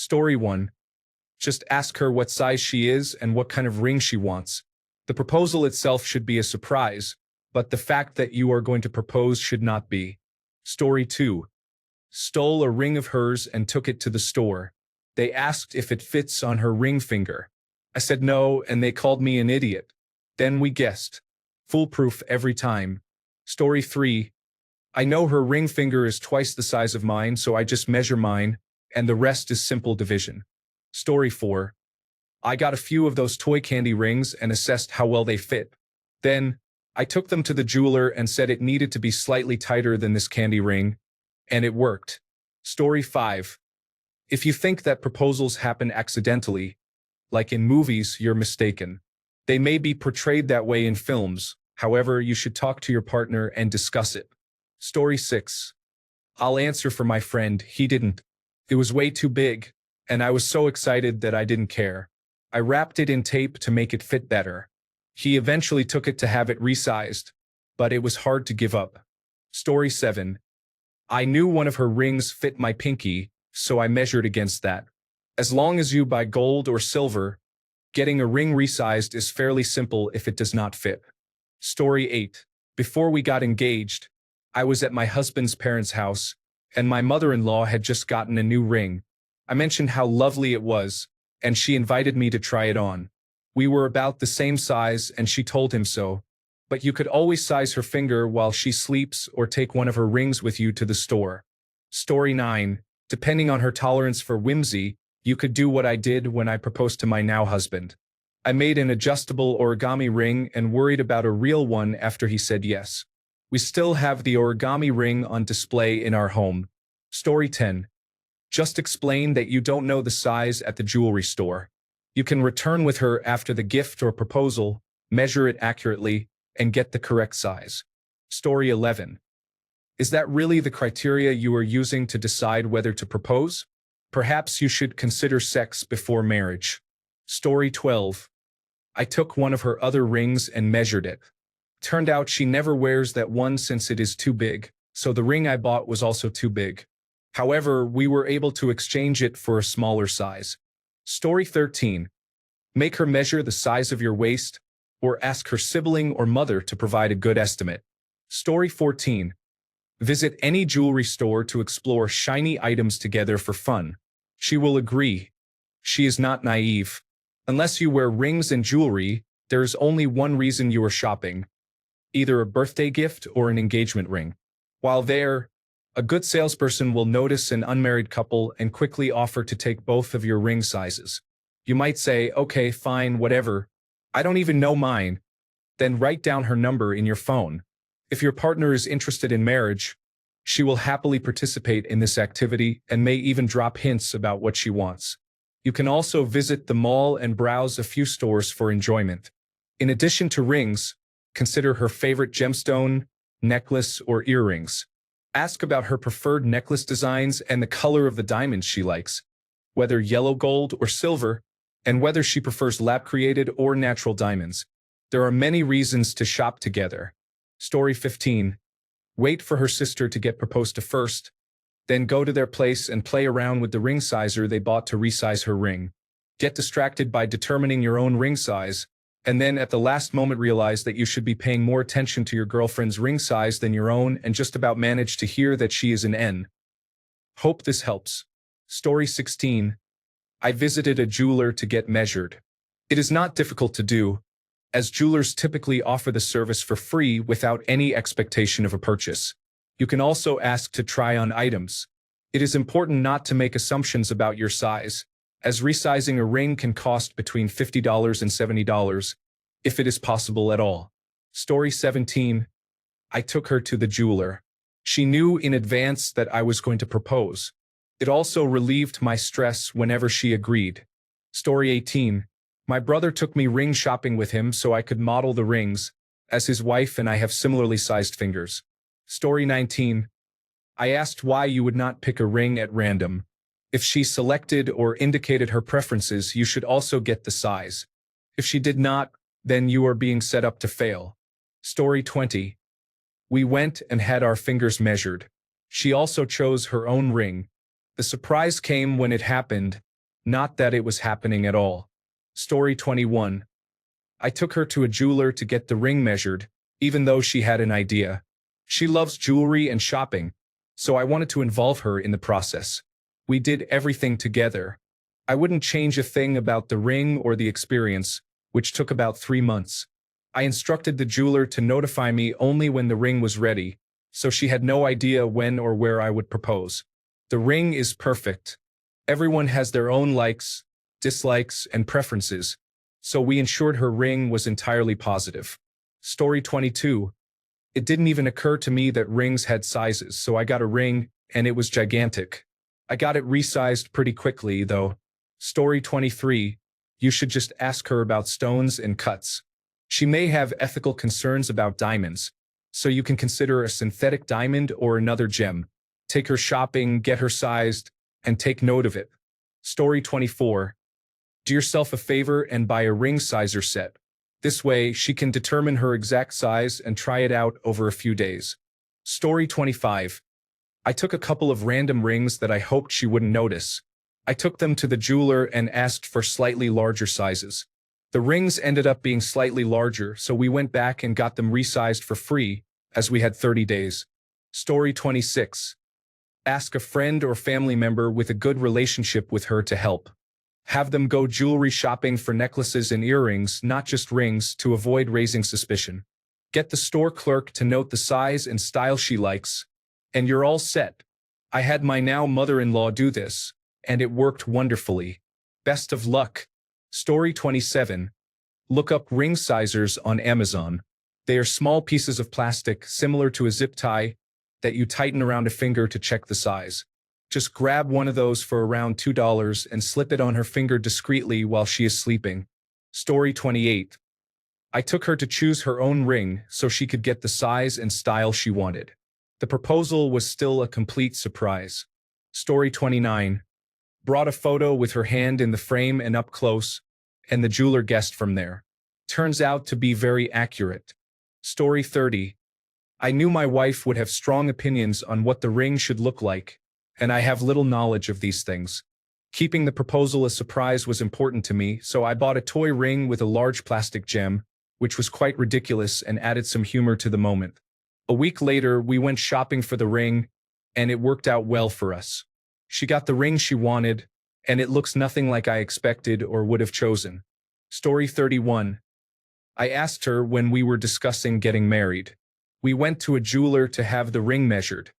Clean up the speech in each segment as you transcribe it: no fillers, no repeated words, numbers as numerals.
Story 1. Just ask her what size she is and what kind of ring she wants. The proposal itself should be a surprise, but the fact that you are going to propose should not be. Story 2. Stole a ring of hers and took it to the store. They asked if it fits on her ring finger. I said no, and they called me an idiot. Then we guessed. Foolproof every time. Story 3. I know her ring finger is twice the size of mine, so I just measure mine, and the rest is simple division. Story 4. I got a few of those toy candy rings and assessed how well they fit. Then, I took them to the jeweler and said it needed to be slightly tighter than this candy ring, and it worked. Story 5. If you think that proposals happen accidentally, like in movies, you're mistaken. They may be portrayed that way in films, however, you should talk to your partner and discuss it. Story 6. I'll answer for my friend, he didn't. It was way too big, and I was so excited that I didn't care. I wrapped it in tape to make it fit better. He eventually took it to have it resized, but it was hard to give up. Story 7. I knew one of her rings fit my pinky, so I measured against that. As long as you buy gold or silver, getting a ring resized is fairly simple if it does not fit. Story 8. Before we got engaged, I was at my husband's parents' house, and my mother-in-law had just gotten a new ring. I mentioned how lovely it was, and she invited me to try it on. We were about the same size, and she told him so. But you could always size her finger while she sleeps or take one of her rings with you to the store. Story 9. Depending on her tolerance for whimsy, you could do what I did when I proposed to my now husband. I made an adjustable origami ring and worried about a real one after he said yes. We still have the origami ring on display in our home. Story 10. Just explain that you don't know the size at the jewelry store. You can return with her after the gift or proposal, measure it accurately, and get the correct size. Story 11. Is that really the criteria you are using to decide whether to propose? Perhaps you should consider sex before marriage. Story 12. I took one of her other rings and measured it. Turned out she never wears that one since it is too big, so the ring I bought was also too big. However, we were able to exchange it for a smaller size. Story 13. Make her measure the size of your waist, or ask her sibling or mother to provide a good estimate. Story 14. Visit any jewelry store to explore shiny items together for fun. She will agree. She is not naive. Unless you wear rings and jewelry, there is only one reason you are shopping. Either a birthday gift or an engagement ring. While there, a good salesperson will notice an unmarried couple and quickly offer to take both of your ring sizes. You might say, okay, fine, whatever. I don't even know mine. Then write down her number in your phone. If your partner is interested in marriage, she will happily participate in this activity and may even drop hints about what she wants. You can also visit the mall and browse a few stores for enjoyment. In addition to rings, consider her favorite gemstone, necklace, or earrings. Ask about her preferred necklace designs and the color of the diamonds she likes, whether yellow gold or silver, and whether she prefers lab-created or natural diamonds. There are many reasons to shop together. Story 15. Wait for her sister to get proposed to first, then go to their place and play around with the ring sizer they bought to resize her ring. Get distracted by determining your own ring size, and then at the last moment realize that you should be paying more attention to your girlfriend's ring size than your own and just about manage to hear that she is an N. Hope this helps. Story 16. I visited a jeweler to get measured. It is not difficult to do, as jewelers typically offer the service for free without any expectation of a purchase. You can also ask to try on items. It is important not to make assumptions about your size, as resizing a ring can cost between $50 and $70, if it is possible at all. Story 17. I took her to the jeweler. She knew in advance that I was going to propose. It also relieved my stress whenever she agreed. Story 18. My brother took me ring shopping with him so I could model the rings, as his wife and I have similarly sized fingers. Story 19. I asked why you would not pick a ring at random. If she selected or indicated her preferences, you should also get the size. If she did not, then you are being set up to fail. Story 20. We went and had our fingers measured. She also chose her own ring. The surprise came when it happened, Not that it was happening at all. Story 21. I took her to a jeweler to get the ring measured, even though she had an idea. She loves jewelry and shopping, so I wanted to involve her in the process. We did everything together. I wouldn't change a thing about the ring or the experience, which took about 3 months. I instructed the jeweler to notify me only when the ring was ready, so she had no idea when or where I would propose. The ring is perfect. Everyone has their own likes, dislikes, and preferences, so we ensured her ring was entirely positive. Story 22. It didn't even occur to me that rings had sizes, so I got a ring, and it was gigantic. I got it resized pretty quickly, though. Story 23. You should just ask her about stones and cuts. She may have ethical concerns about diamonds, so you can consider a synthetic diamond or another gem. Take her shopping, get her sized, and take note of it. Story 24. Do yourself a favor and buy a ring sizer set. This way, she can determine her exact size and try it out over a few days. Story 25. I took a couple of random rings that I hoped she wouldn't notice. I took them to the jeweler and asked for slightly larger sizes. The rings ended up being slightly larger, so we went back and got them resized for free, as we had 30 days. Story 26. Ask a friend or family member with a good relationship with her to help. Have them go jewelry shopping for necklaces and earrings, not just rings, to avoid raising suspicion. Get the store clerk to note the size and style she likes, and you're all set. I had my now mother-in-law do this, and it worked wonderfully. Best of luck. Story 27. Look up ring sizers on Amazon. They are small pieces of plastic similar to a zip tie that you tighten around a finger to check the size. Just grab one of those for around $2 and slip it on her finger discreetly while she is sleeping. Story 28. I took her to choose her own ring so she could get the size and style she wanted. The proposal was still a complete surprise. Story 29. Brought a photo with her hand in the frame and up close, and the jeweler guessed from there. Turns out to be very accurate. Story 30. I knew my wife would have strong opinions on what the ring should look like, and I have little knowledge of these things. Keeping the proposal a surprise was important to me, so I bought a toy ring with a large plastic gem, which was quite ridiculous and added some humor to the moment. A week later, we went shopping for the ring, and it worked out well for us. She got the ring she wanted, and it looks nothing like I expected or would have chosen. Story 31. I asked her when we were discussing getting married. We went to a jeweler to have the ring measured.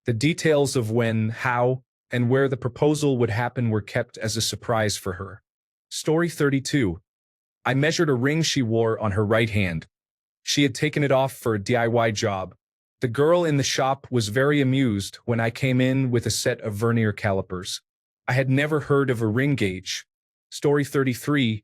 The details of when, how, and where the proposal would happen were kept as a surprise for her. Story 32. I measured a ring she wore on her right hand. She had taken it off for a DIY job. The girl in the shop was very amused when I came in with a set of vernier calipers. I had never heard of a ring gauge. Story 33.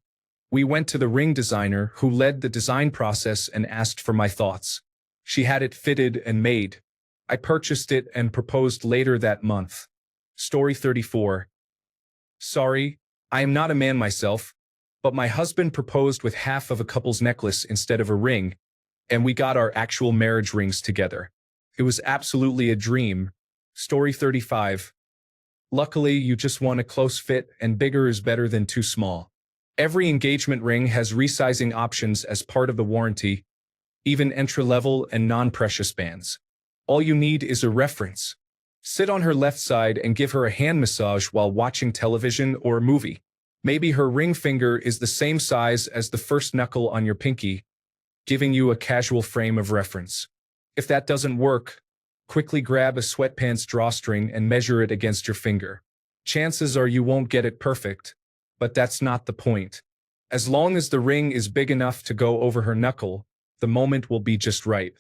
We went to the ring designer who led the design process and asked for my thoughts. She had it fitted and made. I purchased it and proposed later that month. Story 34. Sorry, I am not a man myself, but my husband proposed with half of a couple's necklace instead of a ring, and we got our actual marriage rings together. It was absolutely a dream. Story 35. Luckily, you just want a close fit, and bigger is better than too small. Every engagement ring has resizing options as part of the warranty, even entry-level and non-precious bands. All you need is a reference. Sit on her left side and give her a hand massage while watching television or a movie. Maybe her ring finger is the same size as the first knuckle on your pinky, giving you a casual frame of reference. If that doesn't work, quickly grab a sweatpants drawstring and measure it against your finger. Chances are you won't get it perfect, but that's not the point. As long as the ring is big enough to go over her knuckle, the moment will be just right.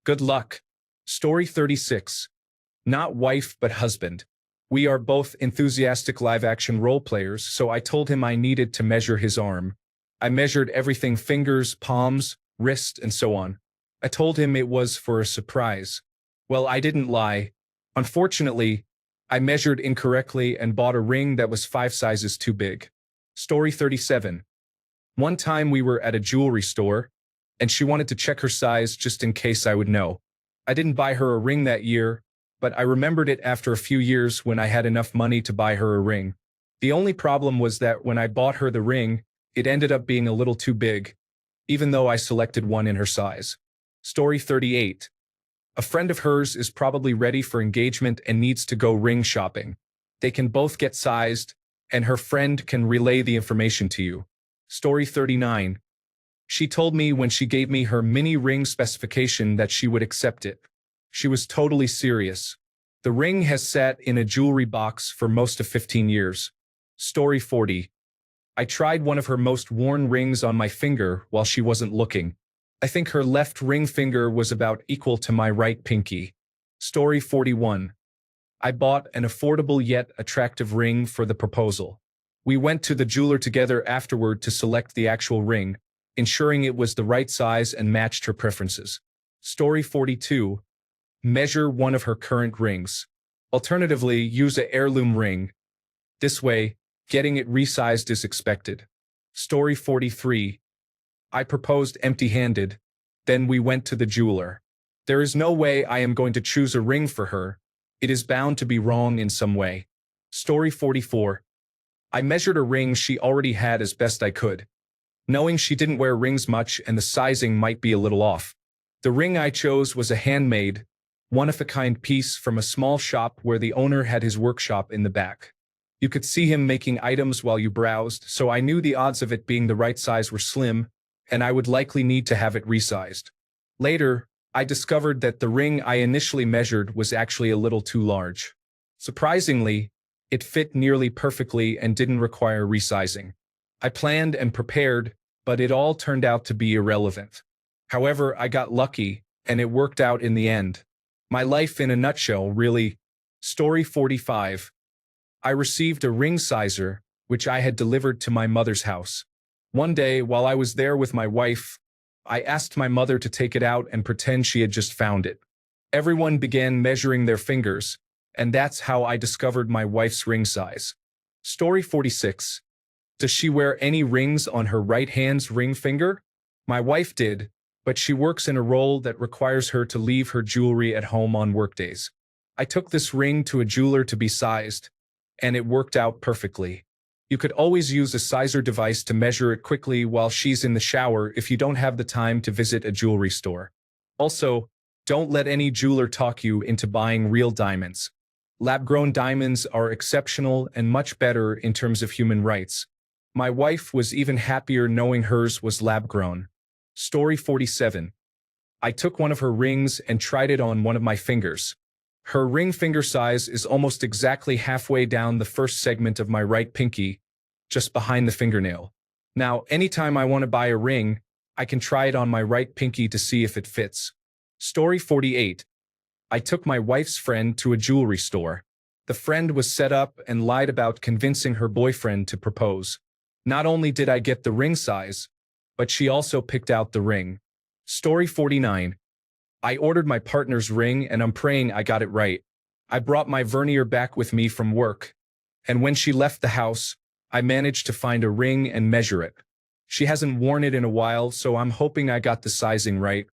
Good luck. Story 36. Not wife but husband. We are both enthusiastic live-action role players, so I told him I needed to measure his arm. I measured everything: fingers, palms, wrist, and so on. I told him it was for a surprise. Well, I didn't lie. Unfortunately, I measured incorrectly and bought a ring that was 5 sizes too big. Story 37. One time we were at a jewelry store, and she wanted to check her size just in case I would know. I didn't buy her a ring that year, but I remembered it after a few years when I had enough money to buy her a ring. The only problem was that when I bought her the ring, it ended up being a little too big, even though I selected one in her size. Story 38. A friend of hers is probably ready for engagement and needs to go ring shopping. They can both get sized, and her friend can relay the information to you. Story 39. She told me when she gave me her mini ring specification that she would accept it. She was totally serious. The ring has sat in a jewelry box for most of 15 years. Story 40. I tried one of her most worn rings on my finger while she wasn't looking. I think her left ring finger was about equal to my right pinky. Story 41. I bought an affordable yet attractive ring for the proposal. We went to the jeweler together afterward to select the actual ring, ensuring it was the right size and matched her preferences. Story 42. Measure one of her current rings. Alternatively, use an heirloom ring. This way, getting it resized is expected. Story 43. I proposed empty-handed. Then we went to the jeweler. There is no way I am going to choose a ring for her. It is bound to be wrong in some way. Story 44. I measured a ring she already had as best I could, knowing she didn't wear rings much and the sizing might be a little off. The ring I chose was a handmade, one-of-a-kind piece from a small shop where the owner had his workshop in the back. You could see him making items while you browsed, so I knew the odds of it being the right size were slim, and I would likely need to have it resized. Later, I discovered that the ring I initially measured was actually a little too large. Surprisingly, it fit nearly perfectly and didn't require resizing. I planned and prepared, but it all turned out to be irrelevant. However, I got lucky, and it worked out in the end. My life in a nutshell, really. Story 45. I received a ring sizer, which I had delivered to my mother's house. One day, while I was there with my wife, I asked my mother to take it out and pretend she had just found it. Everyone began measuring their fingers, and that's how I discovered my wife's ring size. Story 46. Does she wear any rings on her right hand's ring finger? My wife did, but she works in a role that requires her to leave her jewelry at home on workdays. I took this ring to a jeweler to be sized, and it worked out perfectly. You could always use a sizer device to measure it quickly while she's in the shower if you don't have the time to visit a jewelry store. Also, don't let any jeweler talk you into buying real diamonds. Lab-grown diamonds are exceptional and much better in terms of human rights. My wife was even happier knowing hers was lab-grown. Story 47. I took one of her rings and tried it on one of my fingers. Her ring finger size is almost exactly halfway down the first segment of my right pinky, just behind the fingernail. Now, anytime I want to buy a ring, I can try it on my right pinky to see if it fits. Story 48. I took my wife's friend to a jewelry store. The friend was set up and lied about convincing her boyfriend to propose. Not only did I get the ring size, but she also picked out the ring. Story 49. I ordered my partner's ring and I'm praying I got it right. I brought my vernier back with me from work, and when she left the house, I managed to find a ring and measure it. She hasn't worn it in a while, so I'm hoping I got the sizing right,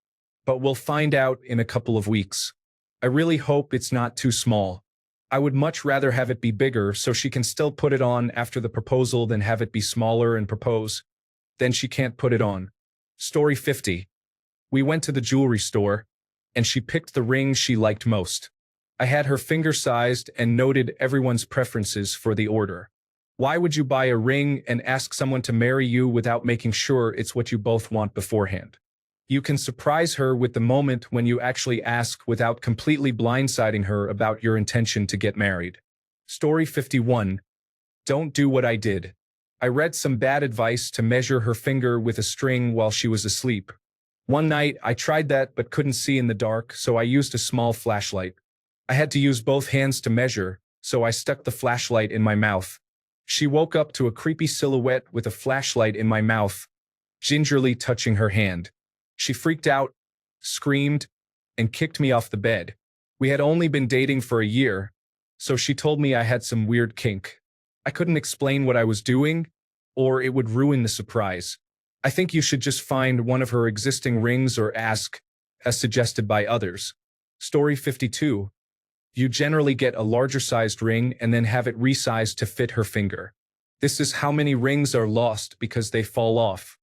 but we'll find out in a couple of weeks. I really hope it's not too small. I would much rather have it be bigger so she can still put it on after the proposal than have it be smaller and propose. Then she can't put it on. Story 50. We went to the jewelry store, and she picked the ring she liked most. I had her finger sized and noted everyone's preferences for the order. Why would you buy a ring and ask someone to marry you without making sure it's what you both want beforehand? You can surprise her with the moment when you actually ask without completely blindsiding her about your intention to get married. Story 51. Don't do what I did. I read some bad advice to measure her finger with a string while she was asleep. One night, I tried that but couldn't see in the dark, so I used a small flashlight. I had to use both hands to measure, so I stuck the flashlight in my mouth. She woke up to a creepy silhouette with a flashlight in my mouth, gingerly touching her hand. She freaked out, screamed, and kicked me off the bed. We had only been dating for a year, so she told me I had some weird kink. I couldn't explain what I was doing, or it would ruin the surprise. I think you should just find one of her existing rings or ask, as suggested by others. Story 52. You generally get a larger sized ring and then have it resized to fit her finger. This is how many rings are lost because they fall off.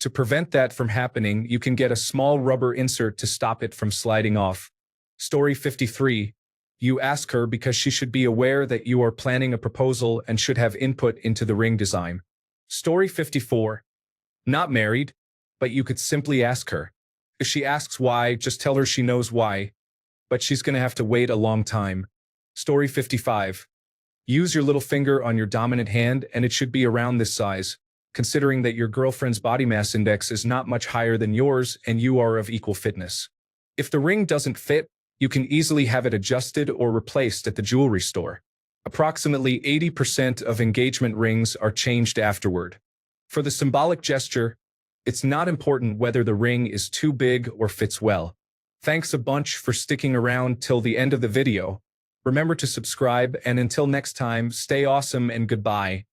To prevent that from happening, you can get a small rubber insert to stop it from sliding off. Story 53. You ask her because she should be aware that you are planning a proposal and should have input into the ring design. Story 54. Not married, but you could simply ask her. If she asks why, just tell her she knows why, but she's going to have to wait a long time. Story 55. Use your little finger on your dominant hand and it should be around this size, considering that your girlfriend's body mass index is not much higher than yours and you are of equal fitness. If the ring doesn't fit, you can easily have it adjusted or replaced at the jewelry store. Approximately 80% of engagement rings are changed afterward. For the symbolic gesture, it's not important whether the ring is too big or fits well. Thanks a bunch for sticking around till the end of the video. Remember to subscribe, and until next time, stay awesome and goodbye.